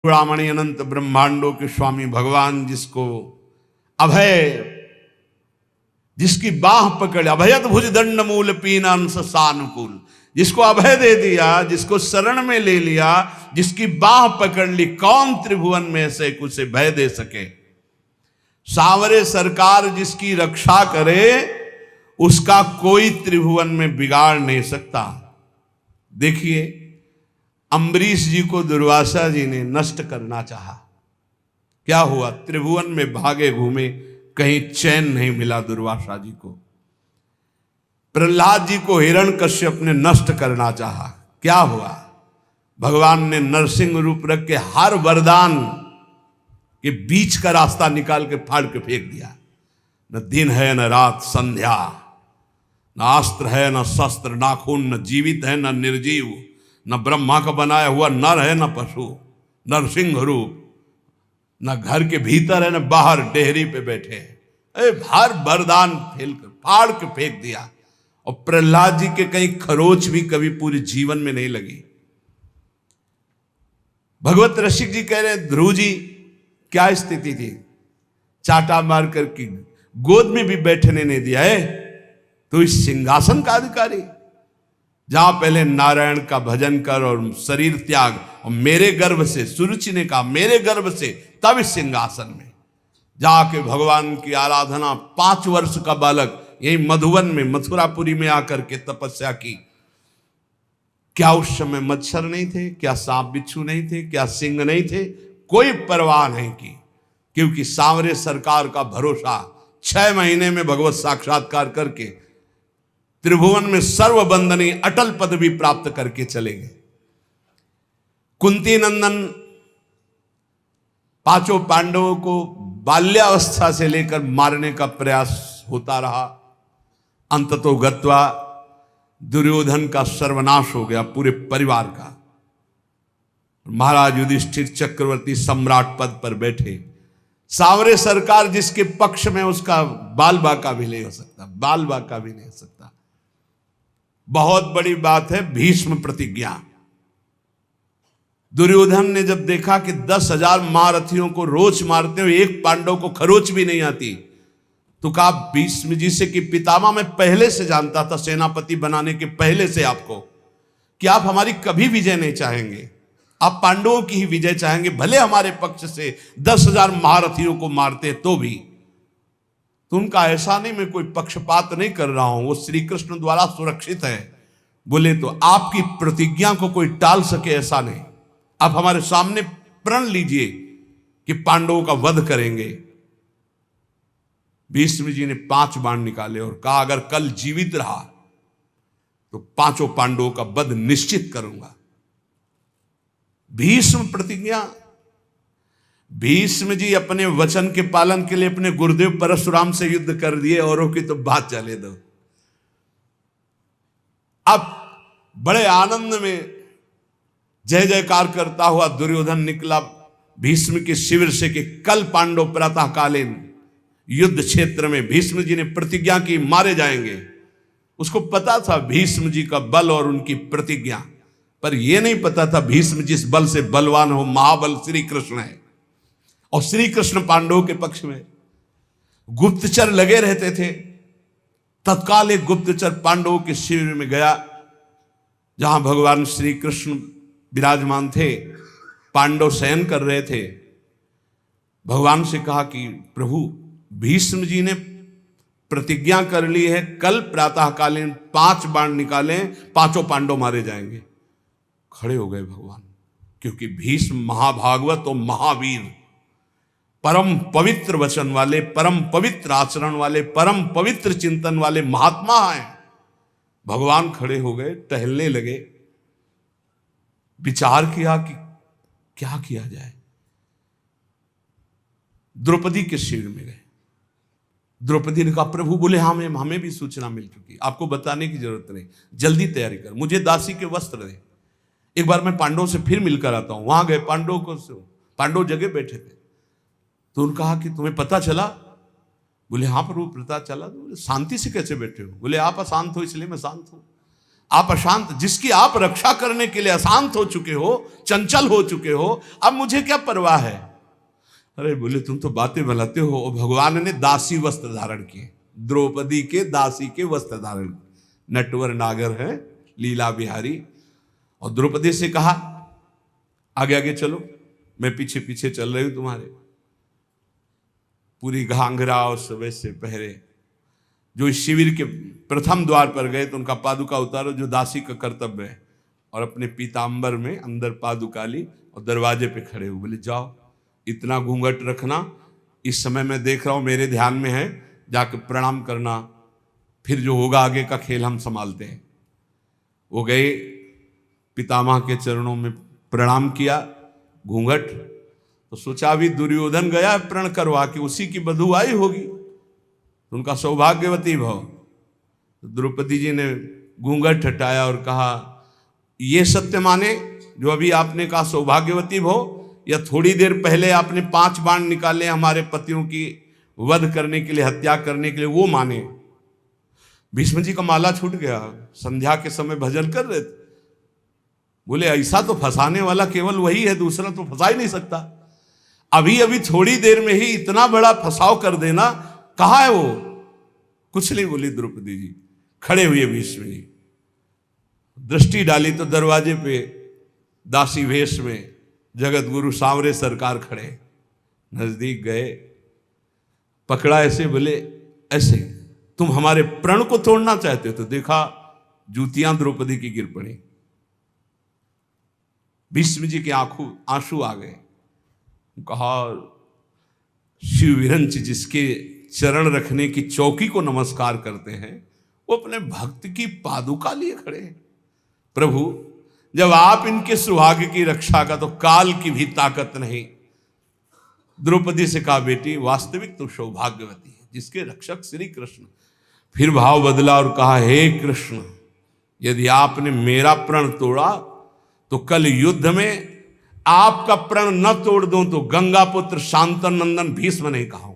चूड़ामणि अनंत ब्रह्मांडों के स्वामी भगवान जिसको अभय, जिसकी बाह पकड़, अभयत भुज दंड मूल पीनांश सानुकूल, जिसको अभय दे दिया, जिसको शरण में ले लिया, जिसकी बाह पकड़ ली, कौन त्रिभुवन में से कुछ भय दे सके। सांवरे सरकार जिसकी रक्षा करे, उसका कोई त्रिभुवन में बिगाड़ नहीं सकता। देखिए, अम्बरीश जी को दुर्वासा जी ने नष्ट करना चाहा, क्या हुआ? त्रिभुवन में भागे घूमे, कहीं चैन नहीं मिला दुर्वासा जी को। प्रहलाद जी को हिरण्यकश्यप ने नष्ट करना चाहा, क्या हुआ? भगवान ने नरसिंह रूप रख के हर वरदान के बीच का रास्ता निकाल के फाड़ के फेंक दिया। न दिन है न रात संध्या, न अस्त्र है न शस्त्र, ना खून, न जीवित है न निर्जीव, न ब्रह्मा का बनाया हुआ नर है न पशु, नरसिंह रूप, न घर के भीतर है न बाहर, डेहरी पे बैठे हैं। हर वरदान फेल कर फाड़ के फेंक दिया। और प्रहलाद जी के कहीं खरोच भी कभी पूरे जीवन में नहीं लगी। भगवत रसिक जी कह रहे, ध्रुव जी क्या स्थिति थी, चाटा मार करके गोद में भी बैठने नहीं दिया है, तो इस सिंहासन का अधिकारी, जहां पहले नारायण का भजन कर और शरीर त्याग, और मेरे गर्भ से, सुरुचि ने कहा मेरे गर्भ से, तब इस सिंहासन में जाके भगवान की आराधना, 5 वर्ष का बालक यही मधुवन में, मथुरापुरी में आकर के तपस्या की। क्या उस समय मच्छर नहीं थे? क्या सांप बिच्छू नहीं थे? क्या सिंह नहीं थे? कोई परवाह नहीं की, क्योंकि सांवरे सरकार का भरोसा, 6 महीने में भगवत साक्षात्कार करके त्रिभुवन में सर्वबंदनी अटल पदवी प्राप्त करके चले गए। कुंती नंदन 5 पांडवों को बाल्यावस्था से लेकर मारने का प्रयास होता रहा। अंततो गत्वा दुर्योधन का सर्वनाश हो गया, पूरे परिवार का। महाराज युधिष्ठिर चक्रवर्ती सम्राट पद पर बैठे। सांवरे सरकार जिसके पक्ष में, उसका बाल बाका भी नहीं हो सकता, बाल बाका भी नहीं हो सकता। बहुत बड़ी बात है भीष्म प्रतिज्ञा। दुर्योधन ने जब देखा कि 10,000 महारथियों को रोज मारते हुए एक पांडव को खरोच भी नहीं आती, तो कहा भीष्म जी से कि पितामह, मैं पहले से जानता था, सेनापति बनाने के पहले से आपको, कि आप हमारी कभी विजय नहीं चाहेंगे, आप पांडवों की ही विजय चाहेंगे, भले हमारे पक्ष से 10,000 महारथियों को मारते तो भी। तो उनका ऐसा नहीं, मैं कोई पक्षपात नहीं कर रहा हूं, वो श्री कृष्ण द्वारा सुरक्षित है। बोले तो आपकी प्रतिज्ञा को कोई टाल सके ऐसा नहीं, आप हमारे सामने प्रण लीजिए कि पांडवों का वध करेंगे। भीष्म जी ने 5 बाण निकाले और कहा अगर कल जीवित रहा तो 5 पांडवों का वध निश्चित करूंगा। भीष्म प्रतिज्ञा। भीष्म जी अपने वचन के पालन के लिए अपने गुरुदेव परशुराम से युद्ध कर दिए, औरों की तो बात चले दो। अब बड़े आनंद में जय जयकार करता हुआ दुर्योधन निकला भीष्म के शिविर से कि कल पांडव प्रातःकालीन युद्ध क्षेत्र में, भीष्म जी ने प्रतिज्ञा की मारे जाएंगे। उसको पता था भीष्म जी का बल और उनकी प्रतिज्ञा, पर यह नहीं पता था भीष्म जिस बल से बलवान हो, महाबल श्री कृष्ण है। और श्री कृष्ण पांडवों के पक्ष में गुप्तचर लगे रहते थे। तत्काल एक गुप्तचर पांडवों के शिविर में गया, जहां भगवान श्री कृष्ण विराजमान थे, पांडव शयन कर रहे थे। भगवान से कहा कि प्रभु, भीष्म जी ने प्रतिज्ञा कर ली है, कल प्रातःकालीन 5 बाण निकालें, 5 पांडव मारे जाएंगे। खड़े हो गए भगवान, क्योंकि भीष्म महाभागवत और महावीर, परम पवित्र वचन वाले, परम पवित्र आचरण वाले, परम पवित्र चिंतन वाले महात्मा हैं। भगवान खड़े हो गए, टहलने लगे, विचार किया कि क्या किया जाए। द्रौपदी के शिविर में गए। द्रौपदी ने कहा प्रभु, बोले हाँ, हमें भी सूचना मिल चुकी, आपको बताने की जरूरत नहीं, जल्दी तैयारी कर, मुझे दासी के वस्त्र दे, एक बार मैं पांडवों से फिर मिलकर आता हूं। वहां गए, पांडव जगह बैठे थे। तो उन्होंने कहा कि तुम्हें पता चला? बोले हाँ प्रभु, पता चला। तो बोले शांति से कैसे बैठे हो? बोले आप अशांत हो इसलिए मैं शांत हूं। आप अशांत, जिसकी आप रक्षा करने के लिए अशांत हो चुके हो, चंचल हो चुके हो, अब मुझे क्या परवाह है। अरे बोले तुम तो बातें बनाते हो। और भगवान ने दासी वस्त्र धारण किए, द्रौपदी के दासी के वस्त्र धारण, नटवर नागर है लीला बिहारी। और द्रौपदी से कहा आगे आगे चलो, मैं पीछे पीछे चल रही हूं तुम्हारे। पूरी घाघरा और सुबह से पहरे। जो इस शिविर के प्रथम द्वार पर गए तो उनका पादुका उतारो, जो दासी का कर्तव्य है, और अपने पीतांबर में अंदर पादुका ली और दरवाजे पे खड़े हुए बोले जाओ, इतना घूंघट रखना, इस समय मैं देख रहा हूं मेरे ध्यान में है, जाकर प्रणाम करना, फिर जो होगा आगे का खेल हम संभालते हैं। वो गए, पितामह के चरणों में प्रणाम किया, घूंघट, तो सोचा अभी दुर्योधन गया प्रण करवा के उसी की बधू आई होगी, तो उनका सौभाग्यवती भव। तो द्रौपदी जी ने घूंघट हटाया और कहा ये सत्य माने जो अभी आपने कहा सौभाग्यवती भव, या थोड़ी देर पहले आपने 5 बाण निकाले हमारे पतियों की वध करने के लिए, हत्या करने के लिए, वो माने। भीष्म जी का माला छूट गया, संध्या के समय भजन कर रहे थे। बोले ऐसा तो फंसाने वाला केवल वही है, दूसरा तो फंसा ही नहीं सकता। अभी अभी थोड़ी देर में ही इतना बड़ा फंसाव कर देना, कहाँ है वो? कुछ नहीं बोली द्रौपदी जी। खड़े हुए भीष्म जी, दृष्टि डाली तो दरवाजे पे दासी वेश में जगत गुरु सांवरे सरकार खड़े। नजदीक गए, पकड़ा ऐसे, बोले ऐसे तुम हमारे प्रण को तोड़ना चाहते हो? तो देखा जूतियां द्रौपदी की गिर पड़ी। भीष्म जी के आंसू आ गए। कहा शिव विरंच जिसके चरण रखने की चौकी को नमस्कार करते हैं, वो अपने भक्त की पादुका लिए खड़े हैं। प्रभु जब आप इनके सुहाग की रक्षा का तो काल की भी ताकत नहीं। द्रौपदी से कहा बेटी वास्तविक तो सौभाग्यवती है जिसके रक्षक श्री कृष्ण। फिर भाव बदला और कहा हे कृष्ण, यदि आपने मेरा प्रण तोड़ा तो कल युद्ध में आपका प्रण न तोड़ दूं तो गंगा पुत्र शांतन नंदन भीष्म नहीं कहा।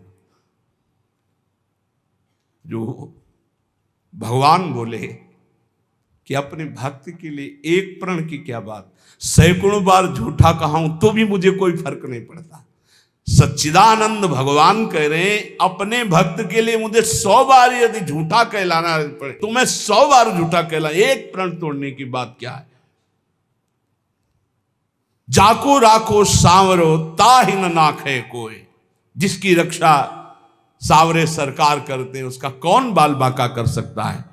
जो भगवान बोले कि अपने भक्त के लिए एक प्रण की क्या बात, सैकड़ों बार झूठा कहा हूं तो भी मुझे कोई फर्क नहीं पड़ता। सच्चिदानंद भगवान कह रहे हैं अपने भक्त के लिए मुझे 100 बार यदि झूठा कहलाना पड़े तो मैं 100 बार झूठा कहला, एक प्रण तोड़ने की बात क्या है। जाको राखो सांवरो ताहि न नाखे कोई, जिसकी रक्षा सांवरे सरकार करते हैं उसका कौन बाल बाका कर सकता है।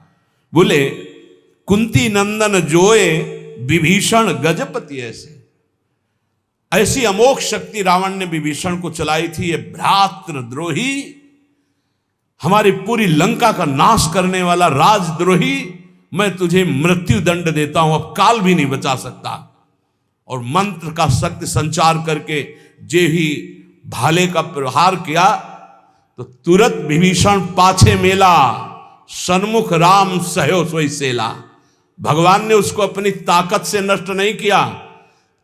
बोले कुंती नंदन जोए विभीषण गजपति ऐसी अमोघ शक्ति रावण ने विभीषण को चलाई थी। ये भ्रातृद्रोही, हमारी पूरी लंका का नाश करने वाला राजद्रोही, मैं तुझे मृत्यु दंड देता हूं, अब काल भी नहीं बचा सकता। और मंत्र का शक्ति संचार करके जे ही भाले का प्रहार किया तो तुरंत विभीषण पाछे मेला, सन्मुख राम सहयो सोई सेला। भगवान ने उसको अपनी ताकत से नष्ट नहीं किया,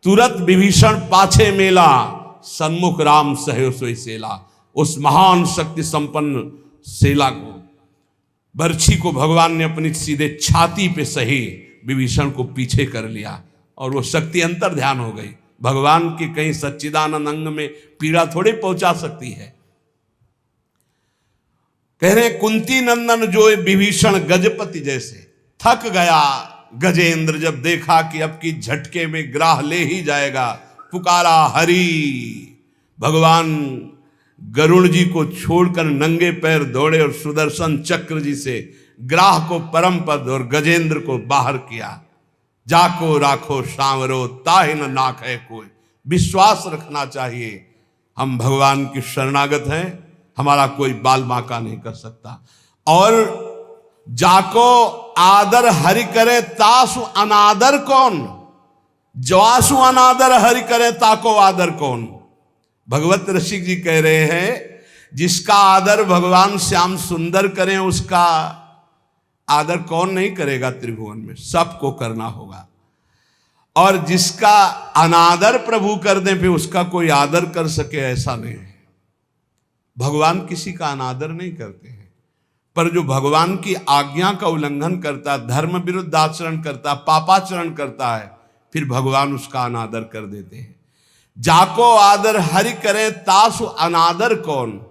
तुरंत विभीषण पाछे मेला, सन्मुख राम सहयो सोई सेला। उस महान शक्ति संपन्न सेला को, बर्छी को भगवान ने अपनी सीधे छाती पे सही विभीषण को पीछे कर लिया और वो शक्ति अंतर ध्यान हो गई। भगवान की कहीं सच्चिदानंद अंग में पीड़ा थोड़ी पहुंचा सकती है। कह रहे कुंती नंदन जो विभीषण गजपति जैसे। थक गया गजेंद्र जब देखा कि अब की झटके में ग्राह ले ही जाएगा, पुकारा हरि। भगवान गरुण जी को छोड़कर नंगे पैर दौड़े और सुदर्शन चक्र जी से ग्राह को परम पद और गजेंद्र को बाहर किया। जाको राखो सांवरो ताहि न नाखे कोई। विश्वास रखना चाहिए, हम भगवान की शरणागत हैं, हमारा कोई बाल बांका नहीं कर सकता। और जाको आदर हरि करे तासु अनादर कौन, जवासु अनादर हरि करे ताको आदर कौन। भगवत ऋषि जी कह रहे हैं जिसका आदर भगवान श्याम सुंदर करें उसका आदर कौन नहीं करेगा त्रिभुवन में, सबको करना होगा। और जिसका अनादर प्रभु कर दें फिर उसका कोई आदर कर सके ऐसा नहीं है। भगवान किसी का अनादर नहीं करते हैं। पर जो भगवान की आज्ञा का उल्लंघन करता, धर्म विरुद्ध आचरण करता, पापाचरण करता है, फिर भगवान उसका अनादर कर देते हैं। जाको आदर हरि करे तासु अनादर कौन।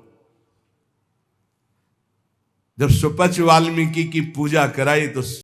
जब सुपच वाल्मीकि की पूजा कराई तो